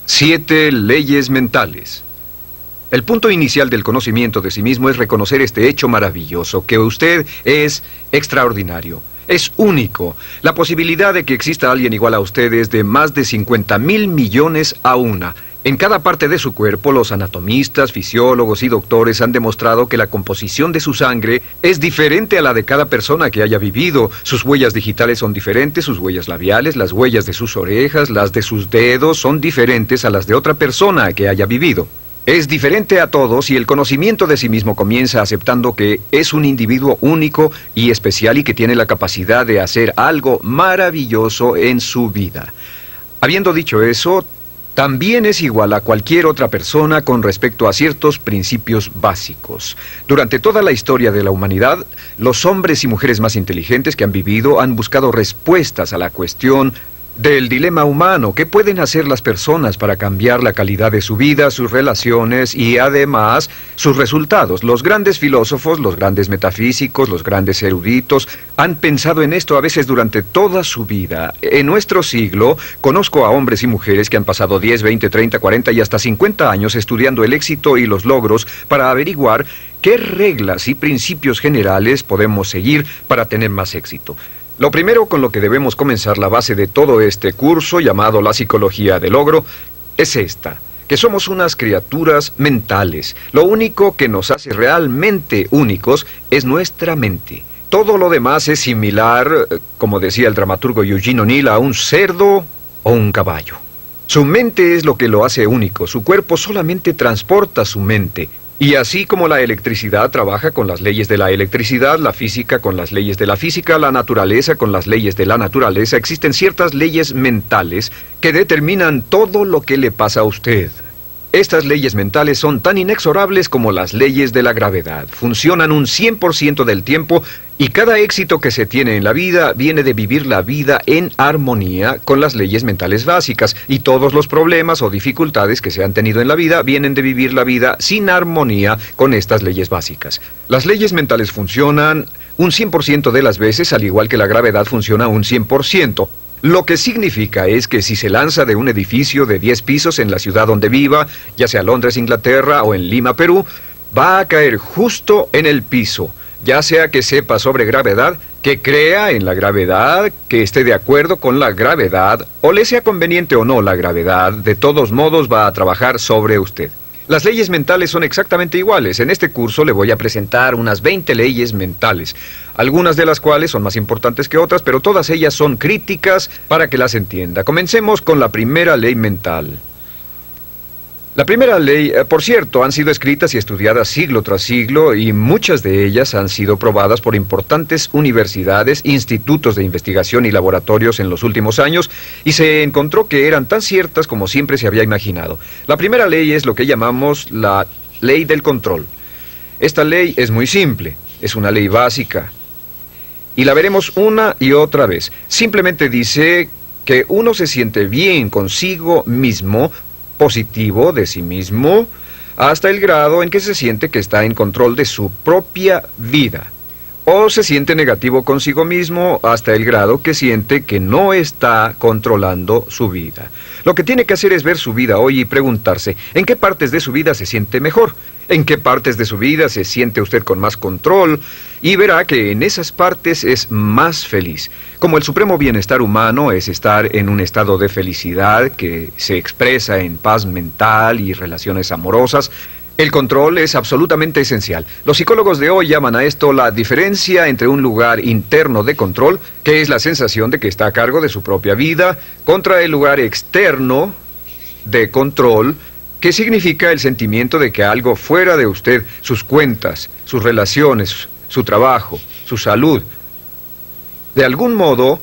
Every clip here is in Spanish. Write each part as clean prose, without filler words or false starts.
7 leyes mentales. El punto inicial del conocimiento de sí mismo es reconocer este hecho maravilloso, que usted es extraordinario, es único. La posibilidad de que exista alguien igual a usted es de más de 50.000 millones a una. En cada parte de su cuerpo, los anatomistas, fisiólogos y doctores han demostrado que la composición de su sangre es diferente a la de cada persona que haya vivido. Sus huellas digitales son diferentes, sus huellas labiales, las huellas de sus orejas, las de sus dedos son diferentes a las de otra persona que haya vivido. Es diferente a todos y el conocimiento de sí mismo comienza aceptando que es un individuo único y especial y que tiene la capacidad de hacer algo maravilloso en su vida. Habiendo dicho eso, también es igual a cualquier otra persona con respecto a ciertos principios básicos. Durante toda la historia de la humanidad, los hombres y mujeres más inteligentes que han vivido han buscado respuestas a la cuestión del dilema humano. ¿Qué pueden hacer las personas para cambiar la calidad de su vida, sus relaciones y además sus resultados? Los grandes filósofos, los grandes metafísicos, los grandes eruditos han pensado en esto a veces durante toda su vida. En nuestro siglo conozco a hombres y mujeres que han pasado 10, 20, 30, 40 y hasta 50 años estudiando el éxito y los logros para averiguar qué reglas y principios generales podemos seguir para tener más éxito. Lo primero con lo que debemos comenzar la base de todo este curso, llamado la psicología del logro, es esta, que somos unas criaturas mentales. Lo único que nos hace realmente únicos es nuestra mente. Todo lo demás es similar, como decía el dramaturgo Eugene O'Neill, a un cerdo o un caballo. Su mente es lo que lo hace único, su cuerpo solamente transporta su mente. Y así como la electricidad trabaja con las leyes de la electricidad, la física con las leyes de la física, la naturaleza con las leyes de la naturaleza, existen ciertas leyes mentales que determinan todo lo que le pasa a usted. Estas leyes mentales son tan inexorables como las leyes de la gravedad. Funcionan un 100% del tiempo y cada éxito que se tiene en la vida viene de vivir la vida en armonía con las leyes mentales básicas. Y todos los problemas o dificultades que se han tenido en la vida vienen de vivir la vida sin armonía con estas leyes básicas. Las leyes mentales funcionan un 100% de las veces, al igual que la gravedad funciona un 100%. Lo que significa es que si se lanza de un edificio de 10 pisos en la ciudad donde viva, ya sea Londres, Inglaterra o en Lima, Perú, va a caer justo en el piso, ya sea que sepa sobre gravedad, que crea en la gravedad, que esté de acuerdo con la gravedad, o le sea conveniente o no la gravedad, de todos modos va a trabajar sobre usted. Las leyes mentales son exactamente iguales. En este curso le voy a presentar unas 20 leyes mentales, algunas de las cuales son más importantes que otras, pero todas ellas son críticas para que las entienda. Comencemos con la primera ley mental. La primera ley, por cierto, han sido escritas y estudiadas siglo tras siglo y muchas de ellas han sido probadas por importantes universidades, institutos de investigación y laboratorios en los últimos años y se encontró que eran tan ciertas como siempre se había imaginado. La primera ley es lo que llamamos la ley del control. Esta ley es muy simple, es una ley básica y la veremos una y otra vez. Simplemente dice que uno se siente bien consigo mismo, positivo de sí mismo, hasta el grado en que se siente que está en control de su propia vida. O se siente negativo consigo mismo hasta el grado que siente que no está controlando su vida. Lo que tiene que hacer es ver su vida hoy y preguntarse, ¿en qué partes de su vida se siente mejor? ¿En qué partes de su vida se siente usted con más control? Y verá que en esas partes es más feliz. Como el supremo bienestar humano es estar en un estado de felicidad que se expresa en paz mental y relaciones amorosas, el control es absolutamente esencial. Los psicólogos de hoy llaman a esto la diferencia entre un lugar interno de control, que es la sensación de que está a cargo de su propia vida, contra el lugar externo de control, que significa el sentimiento de que algo fuera de usted, sus cuentas, sus relaciones, su trabajo, su salud, de algún modo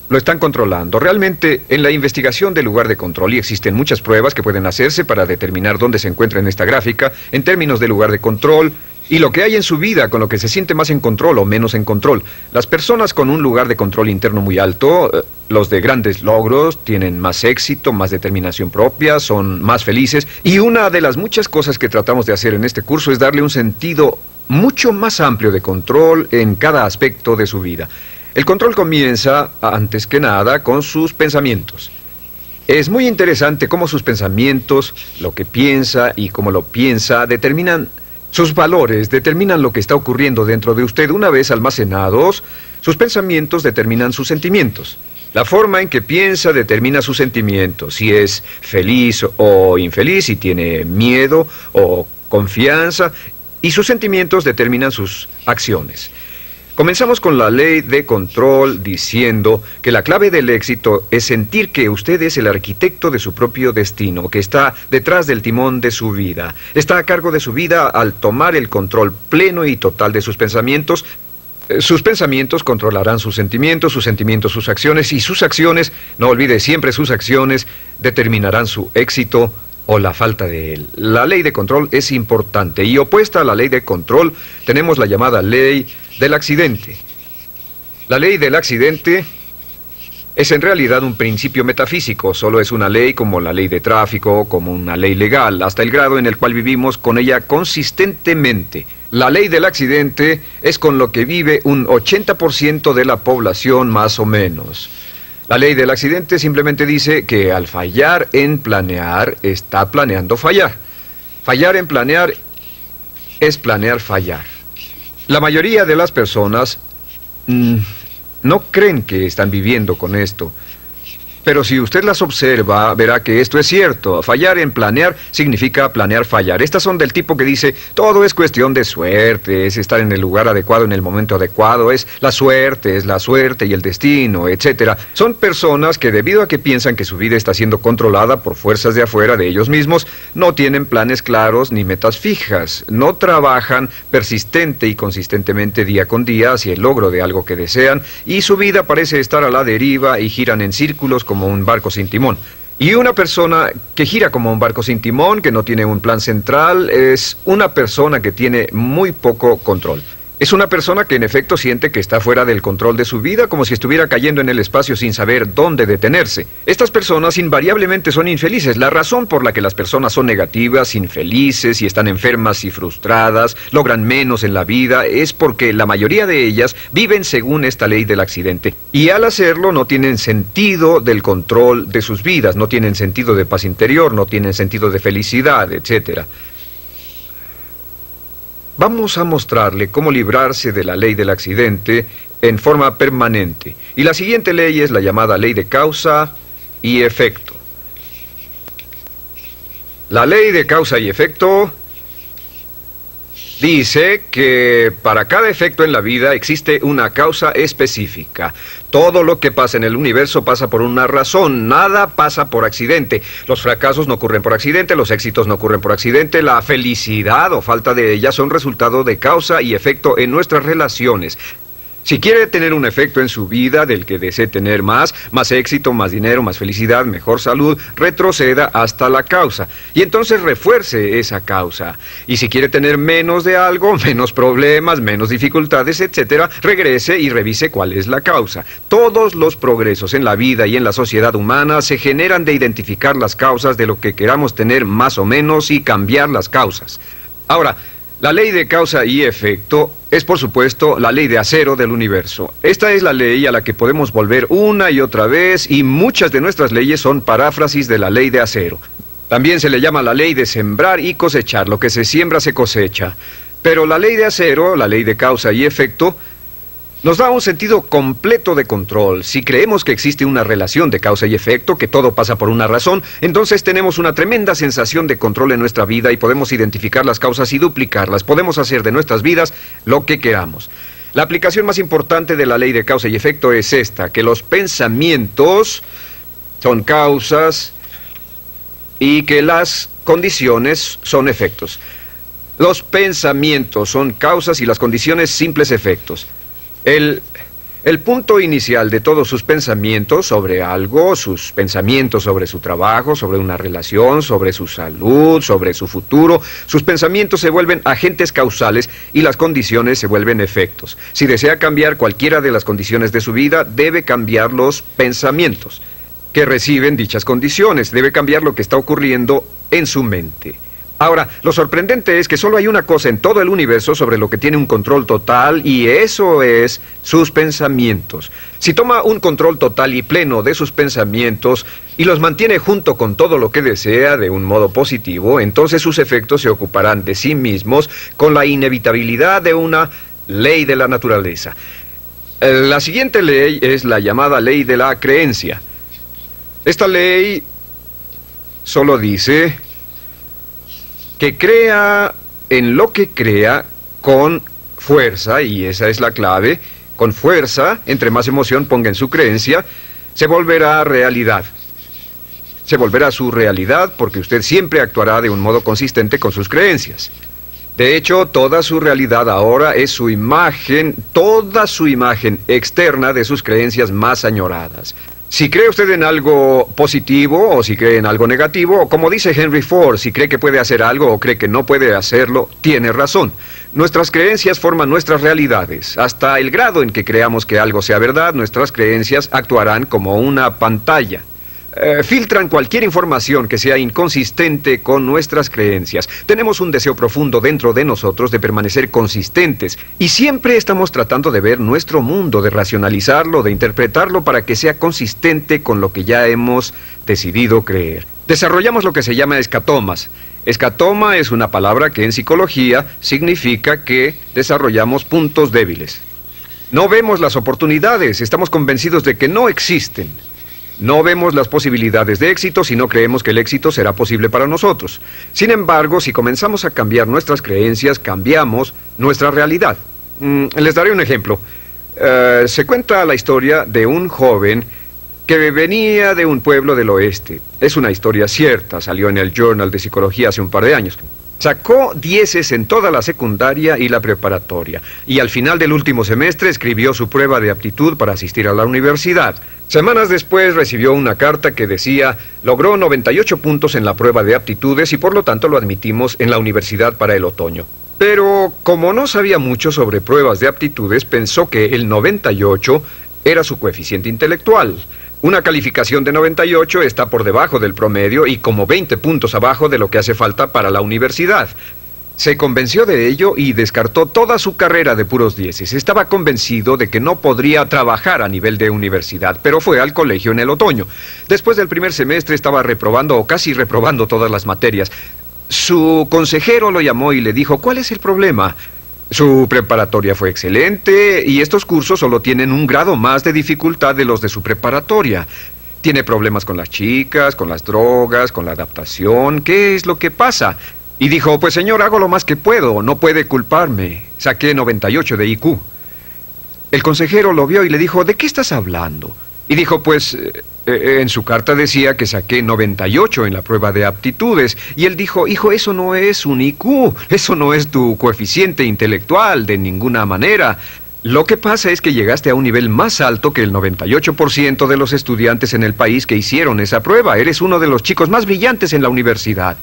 lo están controlando. Realmente, en la investigación del lugar de control, y existen muchas pruebas que pueden hacerse para determinar dónde se encuentra en esta gráfica, en términos de lugar de control, y lo que hay en su vida con lo que se siente más en control o menos en control. Las personas con un lugar de control interno muy alto, los de grandes logros, tienen más éxito, más determinación propia, son más felices, y una de las muchas cosas que tratamos de hacer en este curso es darle un sentido mucho más amplio de control en cada aspecto de su vida. El control comienza, antes que nada, con sus pensamientos. Es muy interesante cómo sus pensamientos, lo que piensa y cómo lo piensa, determinan sus valores, determinan lo que está ocurriendo dentro de usted. Una vez almacenados, sus pensamientos determinan sus sentimientos. La forma en que piensa determina sus sentimientos, si es feliz o infeliz, si tiene miedo o confianza, y sus sentimientos determinan sus acciones. Comenzamos con la ley de control diciendo que la clave del éxito es sentir que usted es el arquitecto de su propio destino, que está detrás del timón de su vida, está a cargo de su vida al tomar el control pleno y total de sus pensamientos. Sus pensamientos controlarán sus sentimientos sus acciones, y sus acciones, no olvide siempre sus acciones, determinarán su éxito o la falta de él. La ley de control es importante, y opuesta a la ley de control tenemos la llamada ley del accidente. La ley del accidente es en realidad un principio metafísico, solo es una ley como la ley de tráfico, como una ley legal, hasta el grado en el cual vivimos con ella consistentemente. La ley del accidente es con lo que vive un 80% de la población más o menos. La ley del accidente simplemente dice que al fallar en planear, está planeando fallar. Fallar en planear es planear fallar. La mayoría de las personas no creen que están viviendo con esto. Pero si usted las observa, verá que esto es cierto. Fallar en planear significa planear fallar. Estas son del tipo que dice, todo es cuestión de suerte, es estar en el lugar adecuado en el momento adecuado, es la suerte y el destino, etc. Son personas que, debido a que piensan que su vida está siendo controlada por fuerzas de afuera de ellos mismos, no tienen planes claros ni metas fijas, no trabajan persistente y consistentemente día con día hacia el logro de algo que desean, y su vida parece estar a la deriva y giran en círculos como un barco sin timón. Y una persona que gira como un barco sin timón, que no tiene un plan central, es una persona que tiene muy poco control. Es una persona que en efecto siente que está fuera del control de su vida, como si estuviera cayendo en el espacio sin saber dónde detenerse. Estas personas invariablemente son infelices. La razón por la que las personas son negativas, infelices y están enfermas y frustradas, logran menos en la vida, es porque la mayoría de ellas viven según esta ley del accidente. Y al hacerlo no tienen sentido del control de sus vidas, no tienen sentido de paz interior, no tienen sentido de felicidad, etc. Vamos a mostrarle cómo librarse de la ley del accidente en forma permanente. Y la siguiente ley es la llamada ley de causa y efecto. La ley de causa y efecto dice que para cada efecto en la vida existe una causa específica. Todo lo que pasa en el universo pasa por una razón, nada pasa por accidente. Los fracasos no ocurren por accidente, los éxitos no ocurren por accidente, la felicidad o falta de ella son resultado de causa y efecto en nuestras relaciones. Si quiere tener un efecto en su vida del que desee tener más éxito, más dinero, más felicidad, mejor salud, retroceda hasta la causa y entonces refuerce esa causa. Y si quiere tener menos de algo, menos problemas, menos dificultades, etc., regrese y revise cuál es la causa. Todos los progresos en la vida y en la sociedad humana se generan de identificar las causas de lo que queramos tener más o menos y cambiar las causas. Ahora, la ley de causa y efecto es, por supuesto, la ley de acero del universo. Esta es la ley a la que podemos volver una y otra vez, y muchas de nuestras leyes son paráfrasis de la ley de acero. También se le llama la ley de sembrar y cosechar. Lo que se siembra se cosecha. Pero la ley de acero, la ley de causa y efecto, nos da un sentido completo de control. Si creemos que existe una relación de causa y efecto, que todo pasa por una razón, entonces tenemos una tremenda sensación de control en nuestra vida y podemos identificar las causas y duplicarlas. Podemos hacer de nuestras vidas lo que queramos. La aplicación más importante de la ley de causa y efecto es esta, que los pensamientos son causas y que las condiciones son efectos. Los pensamientos son causas y las condiciones simples efectos. El punto inicial de todos sus pensamientos sobre algo, sus pensamientos sobre su trabajo, sobre una relación, sobre su salud, sobre su futuro, sus pensamientos se vuelven agentes causales y las condiciones se vuelven efectos. Si desea cambiar cualquiera de las condiciones de su vida, debe cambiar los pensamientos que reciben dichas condiciones, debe cambiar lo que está ocurriendo en su mente. Ahora, lo sorprendente es que solo hay una cosa en todo el universo sobre lo que tiene un control total, y eso es sus pensamientos. Si toma un control total y pleno de sus pensamientos y los mantiene junto con todo lo que desea de un modo positivo, entonces sus efectos se ocuparán de sí mismos con la inevitabilidad de una ley de la naturaleza. La siguiente ley es la llamada ley de la creencia. Esta ley solo dice que crea en lo que crea con fuerza, y esa es la clave, con fuerza, entre más emoción ponga en su creencia, se volverá realidad. Se volverá su realidad porque usted siempre actuará de un modo consistente con sus creencias. De hecho, toda su realidad ahora es su imagen, toda su imagen externa de sus creencias más añoradas. Si cree usted en algo positivo o si cree en algo negativo, o como dice Henry Ford, si cree que puede hacer algo o cree que no puede hacerlo, tiene razón. Nuestras creencias forman nuestras realidades. Hasta el grado en que creamos que algo sea verdad, nuestras creencias actuarán como una pantalla. Filtran cualquier información que sea inconsistente con nuestras creencias. Tenemos un deseo profundo dentro de nosotros de permanecer consistentes y siempre estamos tratando de ver nuestro mundo, de racionalizarlo, de interpretarlo para que sea consistente con lo que ya hemos decidido creer. Desarrollamos lo que se llama escatomas. Escatoma es una palabra que en psicología significa que desarrollamos puntos débiles. No vemos las oportunidades, estamos convencidos de que no existen. No vemos las posibilidades de éxito si no creemos que el éxito será posible para nosotros. Sin embargo, si comenzamos a cambiar nuestras creencias, cambiamos nuestra realidad. Les daré un ejemplo. Se cuenta la historia de un joven que venía de un pueblo del oeste. Es una historia cierta, salió en el Journal de Psicología hace un par de años. Sacó 10 en toda la secundaria y la preparatoria, y al final del último semestre escribió su prueba de aptitud para asistir a la universidad. Semanas después recibió una carta que decía: logró 98 puntos en la prueba de aptitudes y por lo tanto lo admitimos en la universidad para el otoño. Pero como no sabía mucho sobre pruebas de aptitudes, pensó que el 98 era su coeficiente intelectual. Una calificación de 98 está por debajo del promedio y como 20 puntos abajo de lo que hace falta para la universidad. Se convenció de ello y descartó toda su carrera de puros 10. Estaba convencido de que no podría trabajar a nivel de universidad, pero fue al colegio en el otoño. Después del primer semestre estaba reprobando o casi reprobando todas las materias. Su consejero lo llamó y le dijo: ¿cuál es el problema? Su preparatoria fue excelente y estos cursos solo tienen un grado más de dificultad de los de su preparatoria. Tiene problemas con las chicas, con las drogas, con la adaptación. ¿Qué es lo que pasa? Y dijo: pues señor, hago lo más que puedo, no puede culparme. Saqué 98 de IQ. El consejero lo vio y le dijo: ¿de qué estás hablando? Y dijo: pues en su carta decía que saqué 98 en la prueba de aptitudes. Y él dijo: hijo, eso no es un IQ, eso no es tu coeficiente intelectual de ninguna manera. Lo que pasa es que llegaste a un nivel más alto que el 98% de los estudiantes en el país que hicieron esa prueba. Eres uno de los chicos más brillantes en la universidad.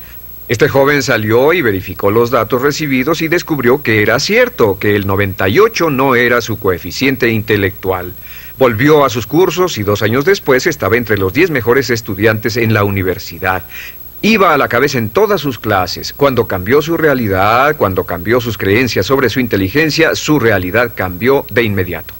Este joven salió y verificó los datos recibidos y descubrió que era cierto, que el 98 no era su coeficiente intelectual. Volvió a sus cursos y 2 años después estaba entre los 10 mejores estudiantes en la universidad. Iba a la cabeza en todas sus clases. Cuando cambió su realidad, cuando cambió sus creencias sobre su inteligencia, su realidad cambió de inmediato.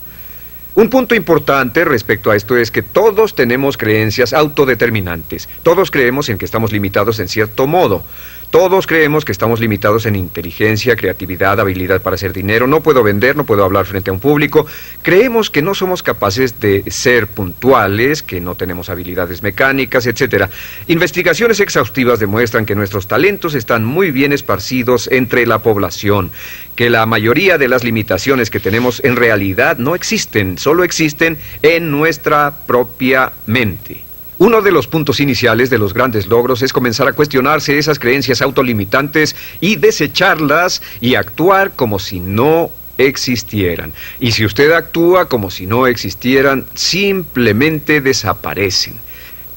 Un punto importante respecto a esto es que todos tenemos creencias autodeterminantes. Todos creemos en que estamos limitados en cierto modo. Todos creemos que estamos limitados en inteligencia, creatividad, habilidad para hacer dinero. No puedo vender, no puedo hablar frente a un público. Creemos que no somos capaces de ser puntuales, que no tenemos habilidades mecánicas, etc. Investigaciones exhaustivas demuestran que nuestros talentos están muy bien esparcidos entre la población, que la mayoría de las limitaciones que tenemos en realidad no existen, solo existen en nuestra propia mente. Uno de los puntos iniciales de los grandes logros es comenzar a cuestionarse esas creencias autolimitantes y desecharlas y actuar como si no existieran. Y si usted actúa como si no existieran, simplemente desaparecen.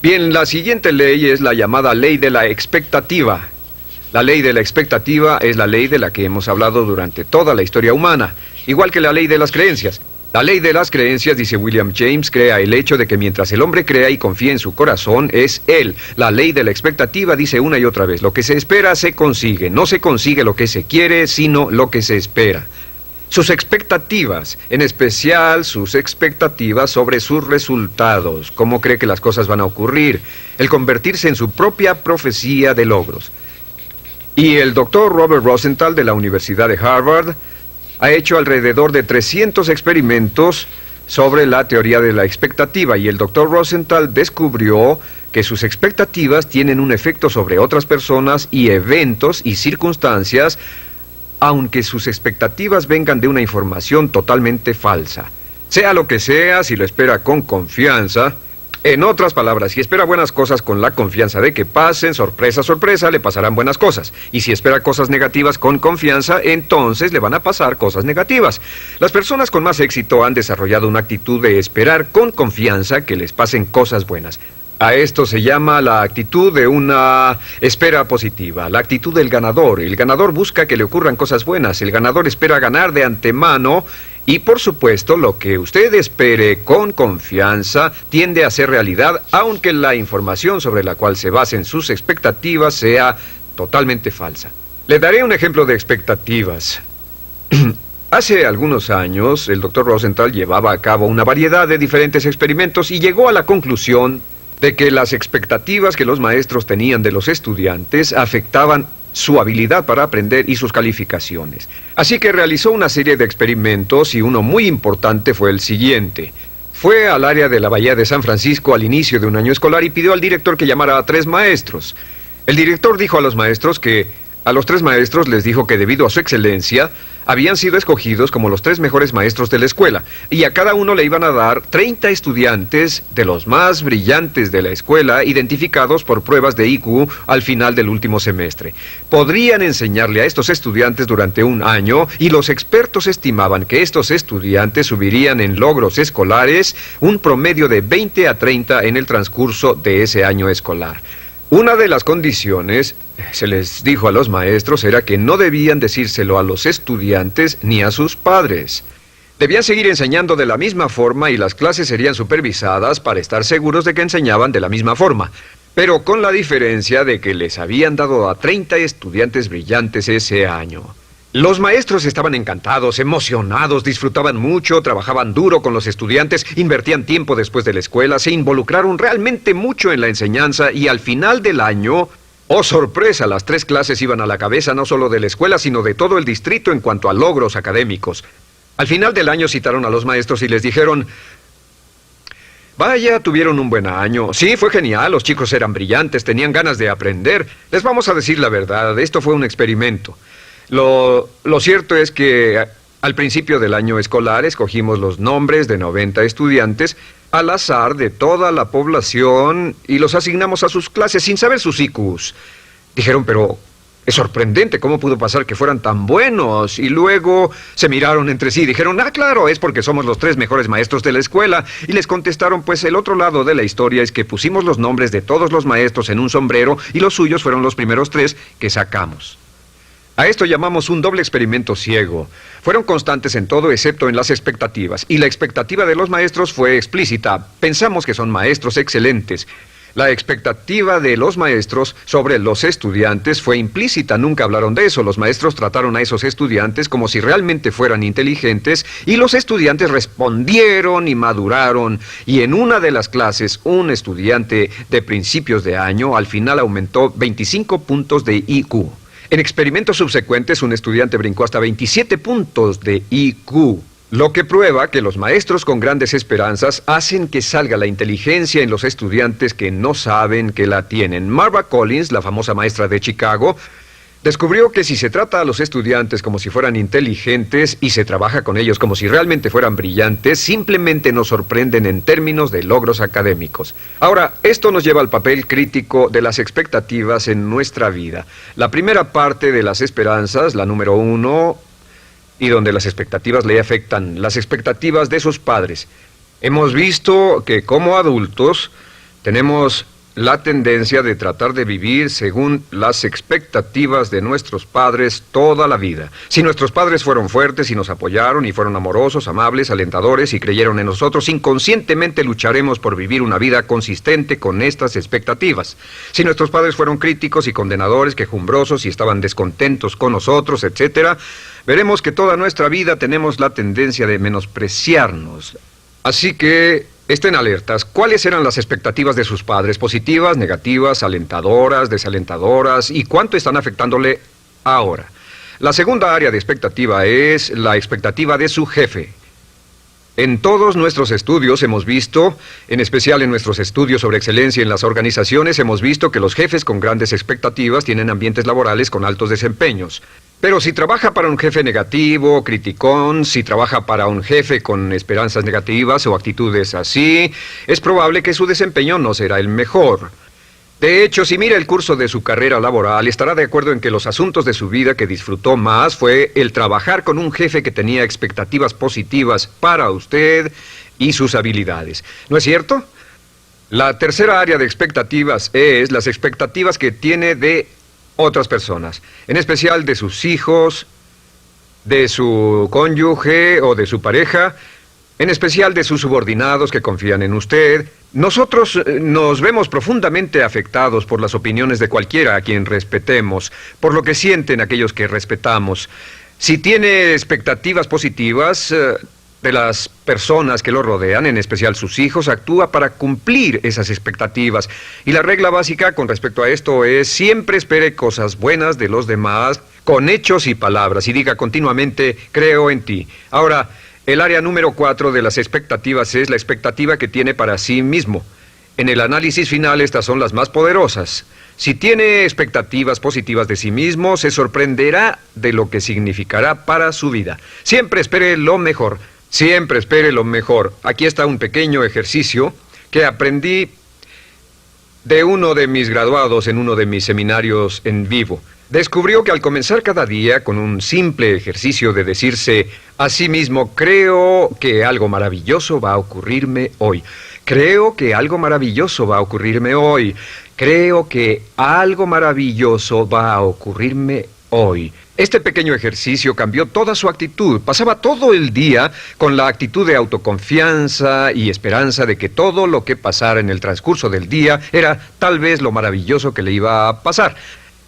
Bien, la siguiente ley es la llamada ley de la expectativa. La ley de la expectativa es la ley de la que hemos hablado durante toda la historia humana, igual que la ley de las creencias. La ley de las creencias, dice William James, crea el hecho de que mientras el hombre crea y confía en su corazón, es él. La ley de la expectativa dice una y otra vez, lo que se espera se consigue. No se consigue lo que se quiere, sino lo que se espera. Sus expectativas, en especial sus expectativas sobre sus resultados, cómo cree que las cosas van a ocurrir, el convertirse en su propia profecía de logros. Y el doctor Robert Rosenthal de la Universidad de Harvard ha hecho alrededor de 300 experimentos sobre la teoría de la expectativa, y el doctor Rosenthal descubrió que sus expectativas tienen un efecto sobre otras personas y eventos y circunstancias, aunque sus expectativas vengan de una información totalmente falsa. Sea lo que sea, si lo espera con confianza, en otras palabras, si espera buenas cosas con la confianza de que pasen, sorpresa, sorpresa, le pasarán buenas cosas. Y si espera cosas negativas con confianza, entonces le van a pasar cosas negativas. Las personas con más éxito han desarrollado una actitud de esperar con confianza que les pasen cosas buenas. A esto se llama la actitud de una espera positiva, la actitud del ganador. El ganador busca que le ocurran cosas buenas, el ganador espera ganar de antemano. Y por supuesto, lo que usted espere con confianza tiende a ser realidad, aunque la información sobre la cual se basen sus expectativas sea totalmente falsa. Le daré un ejemplo de expectativas. Hace algunos años, el Dr. Rosenthal llevaba a cabo una variedad de diferentes experimentos y llegó a la conclusión de que las expectativas que los maestros tenían de los estudiantes afectaban su habilidad para aprender y sus calificaciones. Así que realizó una serie de experimentos y uno muy importante fue el siguiente. Fue al área de la Bahía de San Francisco al inicio de un año escolar y pidió al director que llamara a 3 maestros. El director dijo a los maestros que a los 3 maestros les dijo que debido a su excelencia habían sido escogidos como los 3 mejores maestros de la escuela, y a cada uno le iban a dar 30 estudiantes de los más brillantes de la escuela, identificados por pruebas de IQ al final del último semestre. Podrían enseñarle a estos estudiantes durante un año, y los expertos estimaban que estos estudiantes subirían en logros escolares un promedio de 20 a 30 en el transcurso de ese año escolar. Una de las condiciones, se les dijo a los maestros, era que no debían decírselo a los estudiantes ni a sus padres. Debían seguir enseñando de la misma forma y las clases serían supervisadas para estar seguros de que enseñaban de la misma forma, pero con la diferencia de que les habían dado a 30 estudiantes brillantes ese año. Los maestros estaban encantados, emocionados, disfrutaban mucho, trabajaban duro con los estudiantes, invertían tiempo después de la escuela, se involucraron realmente mucho en la enseñanza y al final del año, oh sorpresa, las 3 clases iban a la cabeza no solo de la escuela, sino de todo el distrito en cuanto a logros académicos. Al final del año citaron a los maestros y les dijeron: vaya, tuvieron un buen año. Sí, fue genial, los chicos eran brillantes, tenían ganas de aprender. Les vamos a decir la verdad, esto fue un experimento. Lo cierto es que al principio del año escolar escogimos los nombres de 90 estudiantes al azar de toda la población y los asignamos a sus clases sin saber sus IQs. Dijeron, pero es sorprendente, ¿cómo pudo pasar que fueran tan buenos? Y luego se miraron entre sí y dijeron, claro, es porque somos los 3 mejores maestros de la escuela. Y les contestaron, pues el otro lado de la historia es que pusimos los nombres de todos los maestros en un sombrero y los suyos fueron los primeros 3 que sacamos. A esto llamamos un doble experimento ciego. Fueron constantes en todo excepto en las expectativas, y la expectativa de los maestros fue explícita. Pensamos que son maestros excelentes. La expectativa de los maestros sobre los estudiantes fue implícita, nunca hablaron de eso. Los maestros trataron a esos estudiantes como si realmente fueran inteligentes, y los estudiantes respondieron y maduraron. Y en una de las clases, un estudiante de principios de año al final aumentó 25 puntos de IQ. En experimentos subsecuentes, un estudiante brincó hasta 27 puntos de IQ, lo que prueba que los maestros con grandes esperanzas hacen que salga la inteligencia en los estudiantes que no saben que la tienen. Marva Collins, la famosa maestra de Chicago, descubrió que si se trata a los estudiantes como si fueran inteligentes y se trabaja con ellos como si realmente fueran brillantes, simplemente nos sorprenden en términos de logros académicos. Ahora, esto nos lleva al papel crítico de las expectativas en nuestra vida. La primera parte de las esperanzas, la número 1, y donde las expectativas le afectan, las expectativas de sus padres. Hemos visto que como adultos tenemos la tendencia de tratar de vivir según las expectativas de nuestros padres toda la vida. Si nuestros padres fueron fuertes y nos apoyaron y fueron amorosos, amables, alentadores y creyeron en nosotros, inconscientemente lucharemos por vivir una vida consistente con estas expectativas. Si nuestros padres fueron críticos y condenadores, quejumbrosos y estaban descontentos con nosotros, etc., veremos que toda nuestra vida tenemos la tendencia de menospreciarnos. Así que estén alertas. ¿Cuáles eran las expectativas de sus padres? ¿Positivas, negativas, alentadoras, desalentadoras? ¿Y cuánto están afectándole ahora? La segunda área de expectativa es la expectativa de su jefe. En todos nuestros estudios hemos visto, en especial en nuestros estudios sobre excelencia en las organizaciones, hemos visto que los jefes con grandes expectativas tienen ambientes laborales con altos desempeños. Pero si trabaja para un jefe negativo, criticón, si trabaja para un jefe con esperanzas negativas o actitudes así, es probable que su desempeño no será el mejor. De hecho, si mira el curso de su carrera laboral, estará de acuerdo en que los asuntos de su vida que disfrutó más fue el trabajar con un jefe que tenía expectativas positivas para usted y sus habilidades. ¿No es cierto? La tercera área de expectativas es las expectativas que tiene de otras personas, en especial de sus hijos, de su cónyuge o de su pareja, en especial de sus subordinados que confían en usted. Nosotros nos vemos profundamente afectados por las opiniones de cualquiera a quien respetemos, por lo que sienten aquellos que respetamos. Si tiene expectativas positivas de las personas que lo rodean, en especial sus hijos, actúa para cumplir esas expectativas. Y la regla básica con respecto a esto es: siempre espere cosas buenas de los demás con hechos y palabras y diga continuamente: creo en ti. Ahora, el área número 4 de las expectativas es la expectativa que tiene para sí mismo. En el análisis final, estas son las más poderosas. Si tiene expectativas positivas de sí mismo, se sorprenderá de lo que significará para su vida. Siempre espere lo mejor. Siempre espere lo mejor. Aquí está un pequeño ejercicio que aprendí de uno de mis graduados en uno de mis seminarios en vivo. Descubrió que al comenzar cada día con un simple ejercicio de decirse a sí mismo: creo que algo maravilloso va a ocurrirme hoy. Creo que algo maravilloso va a ocurrirme hoy. Creo que algo maravilloso va a ocurrirme hoy. Este pequeño ejercicio cambió toda su actitud. Pasaba todo el día con la actitud de autoconfianza y esperanza de que todo lo que pasara en el transcurso del día era tal vez lo maravilloso que le iba a pasar.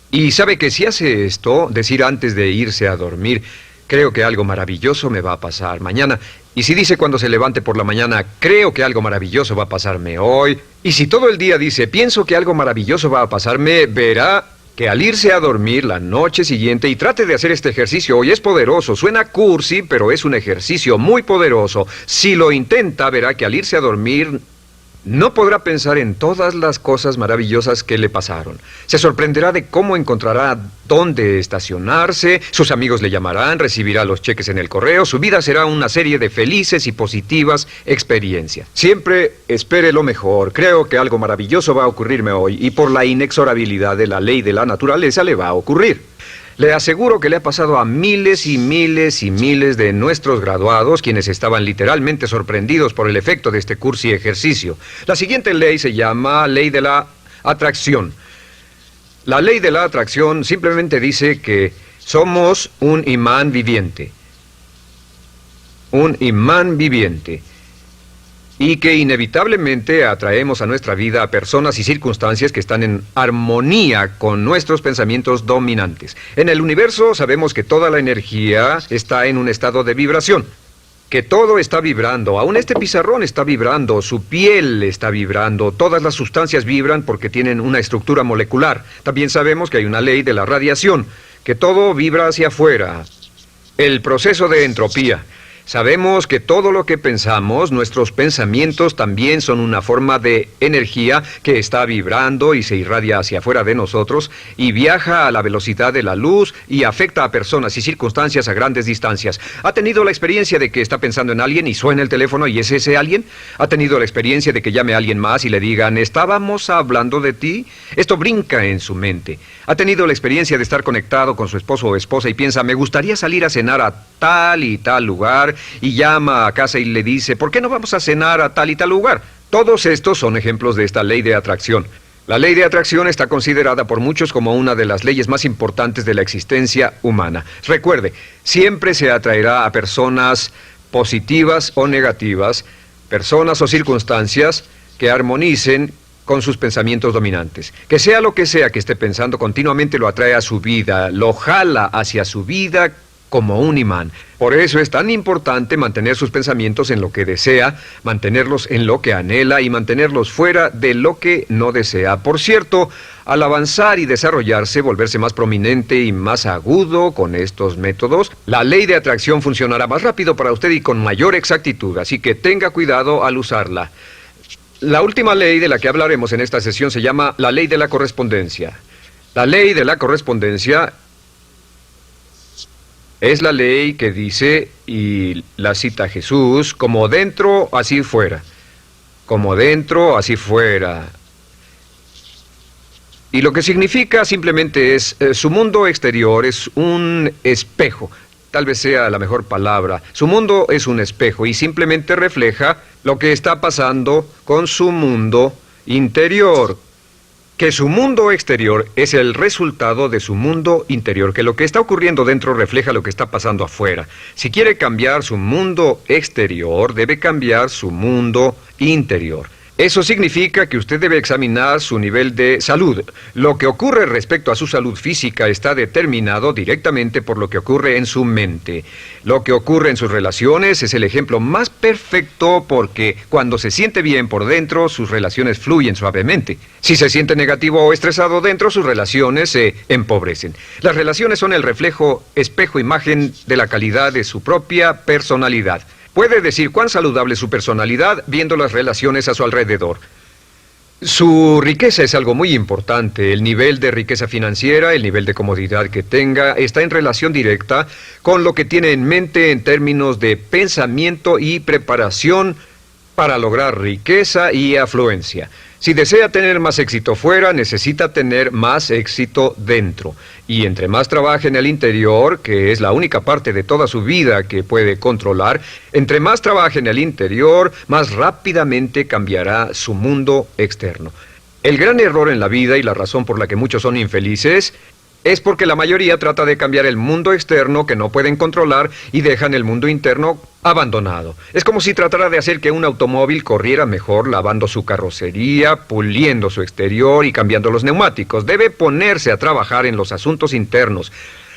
Y sabe que si hace esto, decir antes de irse a dormir: creo que algo maravilloso me va a pasar mañana. Y si dice cuando se levante por la mañana: creo que algo maravilloso va a pasarme hoy. Y si todo el día dice: pienso que algo maravilloso va a pasarme, verá que al irse a dormir la noche siguiente, y trate de hacer este ejercicio hoy, es poderoso. Suena cursi, pero es un ejercicio muy poderoso. Si lo intenta, verá que al irse a dormir no podrá pensar en todas las cosas maravillosas que le pasaron. Se sorprenderá de cómo encontrará dónde estacionarse, sus amigos le llamarán, recibirá los cheques en el correo, su vida será una serie de felices y positivas experiencias. Siempre espere lo mejor. Creo que algo maravilloso va a ocurrirme hoy, y por la inexorabilidad de la ley de la naturaleza le va a ocurrir. Le aseguro que le ha pasado a miles y miles y miles de nuestros graduados, quienes estaban literalmente sorprendidos por el efecto de este curso y ejercicio. La siguiente ley se llama ley de la atracción. La ley de la atracción simplemente dice que somos un imán viviente. Un imán viviente. Y que inevitablemente atraemos a nuestra vida a personas y circunstancias que están en armonía con nuestros pensamientos dominantes. En el universo sabemos que toda la energía está en un estado de vibración, que todo está vibrando, aún este pizarrón está vibrando, su piel está vibrando, todas las sustancias vibran porque tienen una estructura molecular. También sabemos que hay una ley de la radiación, que todo vibra hacia afuera. El proceso de entropía. Sabemos que todo lo que pensamos, nuestros pensamientos también son una forma de energía que está vibrando y se irradia hacia afuera de nosotros y viaja a la velocidad de la luz y afecta a personas y circunstancias a grandes distancias. ¿Ha tenido la experiencia de que está pensando en alguien y suena el teléfono y es ese alguien? ¿Ha tenido la experiencia de que llame a alguien más y le digan: estábamos hablando de ti? Esto brinca en su mente. ¿Ha tenido la experiencia de estar conectado con su esposo o esposa y piensa: me gustaría salir a cenar a tal y tal lugar? Y llama a casa y le dice: ¿por qué no vamos a cenar a tal y tal lugar? Todos estos son ejemplos de esta ley de atracción. La ley de atracción está considerada por muchos como una de las leyes más importantes de la existencia humana. Recuerde, siempre se atraerá a personas positivas o negativas, personas o circunstancias que armonicen con sus pensamientos dominantes. Que sea lo que sea que esté pensando, continuamente lo atrae a su vida, lo jala hacia su vida como un imán. Por eso es tan importante mantener sus pensamientos en lo que desea, mantenerlos en lo que anhela y mantenerlos fuera de lo que no desea. Por cierto, al avanzar y desarrollarse, volverse más prominente y más agudo con estos métodos, la ley de atracción funcionará más rápido para usted y con mayor exactitud, así que tenga cuidado al usarla. La última ley de la que hablaremos en esta sesión se llama la ley de la correspondencia. La ley de la correspondencia es la ley que dice, y la cita Jesús, como dentro, así fuera. Como dentro, así fuera. Y lo que significa simplemente es, su mundo exterior es un espejo. Tal vez sea la mejor palabra. Su mundo es un espejo y simplemente refleja lo que está pasando con su mundo interior. Que su mundo exterior es el resultado de su mundo interior, que lo que está ocurriendo dentro refleja lo que está pasando afuera. Si quiere cambiar su mundo exterior, debe cambiar su mundo interior. Eso significa que usted debe examinar su nivel de salud. Lo que ocurre respecto a su salud física está determinado directamente por lo que ocurre en su mente. Lo que ocurre en sus relaciones es el ejemplo más perfecto porque cuando se siente bien por dentro, sus relaciones fluyen suavemente. Si se siente negativo o estresado dentro, sus relaciones se empobrecen. Las relaciones son el reflejo, espejo, imagen de la calidad de su propia personalidad. Puede decir cuán saludable es su personalidad viendo las relaciones a su alrededor. Su riqueza es algo muy importante. El nivel de riqueza financiera, el nivel de comodidad que tenga, está en relación directa con lo que tiene en mente en términos de pensamiento y preparación para lograr riqueza y afluencia. Si desea tener más éxito fuera, necesita tener más éxito dentro. Y entre más trabaje en el interior, que es la única parte de toda su vida que puede controlar, entre más trabaje en el interior, más rápidamente cambiará su mundo externo. El gran error en la vida y la razón por la que muchos son infelices es porque la mayoría trata de cambiar el mundo externo que no pueden controlar y dejan el mundo interno abandonado. Es como si tratara de hacer que un automóvil corriera mejor lavando su carrocería, puliendo su exterior y cambiando los neumáticos. Debe ponerse a trabajar en los asuntos internos.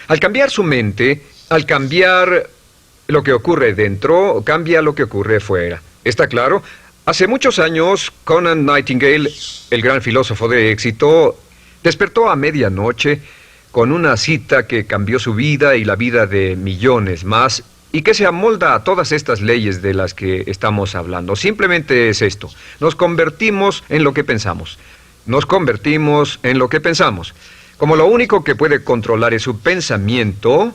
Al cambiar su mente, al cambiar lo que ocurre dentro, cambia lo que ocurre fuera. ¿Está claro? Hace muchos años, Conant Nightingale, el gran filósofo de éxito, despertó a medianoche con una cita que cambió su vida y la vida de millones más, y que se amolda a todas estas leyes de las que estamos hablando. Simplemente es esto: nos convertimos en lo que pensamos. Nos convertimos en lo que pensamos. Como lo único que puede controlar es su pensamiento,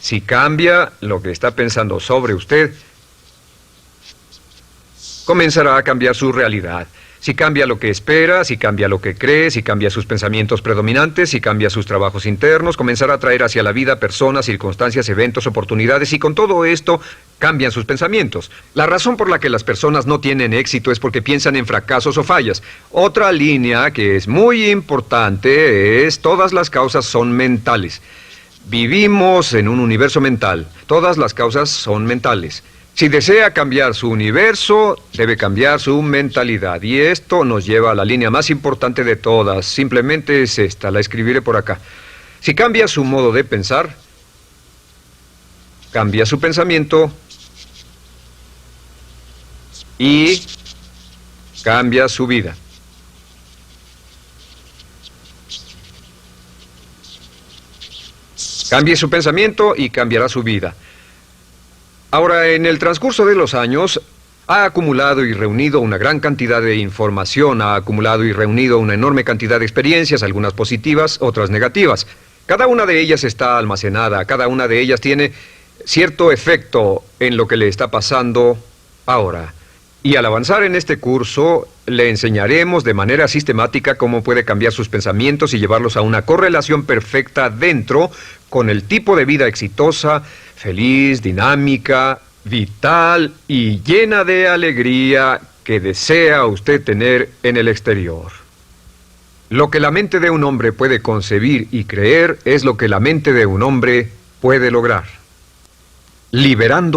si cambia lo que está pensando sobre usted, comenzará a cambiar su realidad. Si cambia lo que espera, si cambia lo que cree, si cambia sus pensamientos predominantes, si cambia sus trabajos internos, comenzará a traer hacia la vida personas, circunstancias, eventos, oportunidades, y con todo esto cambian sus pensamientos. La razón por la que las personas no tienen éxito es porque piensan en fracasos o fallas. Otra línea que es muy importante es: todas las causas son mentales. Vivimos en un universo mental. Todas las causas son mentales. Si desea cambiar su universo, debe cambiar su mentalidad. Y esto nos lleva a la línea más importante de todas. Simplemente es esta, la escribiré por acá. Si cambia su modo de pensar, cambia su pensamiento y cambia su vida. Cambie su pensamiento y cambiará su vida. Ahora, en el transcurso de los años, ha acumulado y reunido una gran cantidad de información, ha acumulado y reunido una enorme cantidad de experiencias, algunas positivas, otras negativas. Cada una de ellas está almacenada, cada una de ellas tiene cierto efecto en lo que le está pasando ahora. Y al avanzar en este curso, le enseñaremos de manera sistemática cómo puede cambiar sus pensamientos y llevarlos a una correlación perfecta dentro con el tipo de vida exitosa, feliz, dinámica, vital y llena de alegría que desea usted tener en el exterior. Lo que la mente de un hombre puede concebir y creer es lo que la mente de un hombre puede lograr. Liberando